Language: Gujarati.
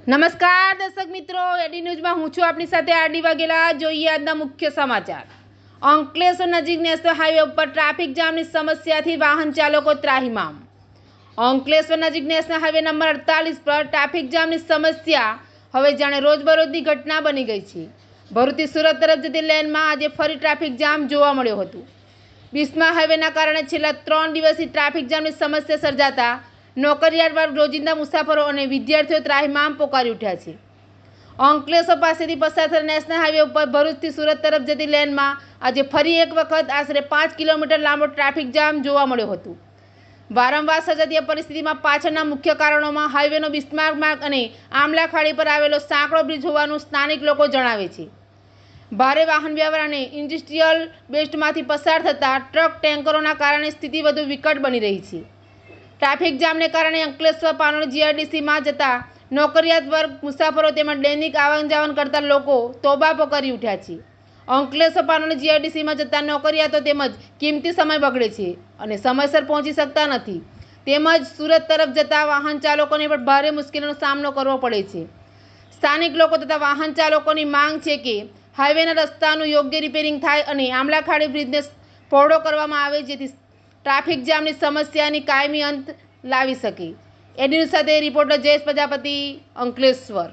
નમસ્કાર દર્શક મિત્રો, એડી ન્યૂઝમાં હું છું આપની સાથે આરડી વાઘેલા। જોઈએ આજના મુખ્ય સમાચાર। અંકલેશ્વર નજીક નેશનલ હાઈવે ઉપર ટ્રાફિક જામની સમસ્યાથી વાહન ચાલકો ત્રાહિમામ। અંકલેશ્વર નજીક નેશનલ હાઈવે નંબર 48 પર ટ્રાફિક જામની સમસ્યા હવે જાણે રોજબરોજની ઘટના બની ગઈ છે। ભરૂચથી સુરત તરફ જતી લેનમાં આજે ફરી ટ્રાફિક જામ જોવા મળ્યો હતો। બિસ્માર હાઈવેના કારણે છેલ્લા 3 દિવસથી ટ્રાફિક જામની સમસ્યા સર્જાતા નોકરિયાત વર્ગ, રોજિંદા મુસાફરો અને વિદ્યાર્થીઓ ત્રાહિમામ પોકારી ઉઠ્યા છે। અંકલેશ્વર પાસેથી પસાર થતા નેશનલ હાઈવે ઉપર ભરૂચથી સુરત તરફ જતી લેનમાં આજે ફરી એક વખત આશરે 5 કિલોમીટર લાંબો ટ્રાફિક જામ જોવા મળ્યો હતો। વારંવાર સર્જાતી પરિસ્થિતિમાં પાછળના મુખ્ય કારણોમાં હાઈવેનો બિસ્માર માર્ગ અને આમલા ખાડી પર આવેલો સાંકડો બ્રિજ હોવાનું સ્થાનિક લોકો જણાવે છે। ભારે વાહન વ્યવહાર અને ઇન્ડસ્ટ્રીયલ બેસ્ટમાંથી પસાર થતા ટ્રક, ટેન્કરોના કારણે સ્થિતિ વધુ વિકટ બની રહી છે। ટ્રાફિક જામને કારણે અંકલેશ્વર પાનોલી જીઆઈડીસીમાં જતા નોકરિયાત વર્ગ, મુસાફરો તેમજ દૈનિક આવન જાવન કરતા લોકો તોબા પોકારી ઉઠ્યા છે। અંકલેશ્વર પાનોલી જીઆઈડીસીમાં જતા નોકરિયાતો તેમજ કિંમતી સમય બગડે છે અને સમયસર પહોંચી શકતા નથી, તેમજ સુરત તરફ જતા વાહન ચાલકોને પણ ભારે મુશ્કેલીનો સામનો કરવો પડે છે। સ્થાનિક લોકો તથા વાહન ચાલકોની માંગ છે કે હાઈવેના રસ્તાનું યોગ્ય રિપેરિંગ થાય અને આમલા ખાડી બ્રિજને પહોળો કરવામાં આવે, જેથી ટ્રાફિક જામની સમસ્યાની કાયમી અંત લાવી શકે। એડી ન્યૂઝ સાથે રિપોર્ટર જયેશ પ્રજાપતિ, અંકલેશ્વર।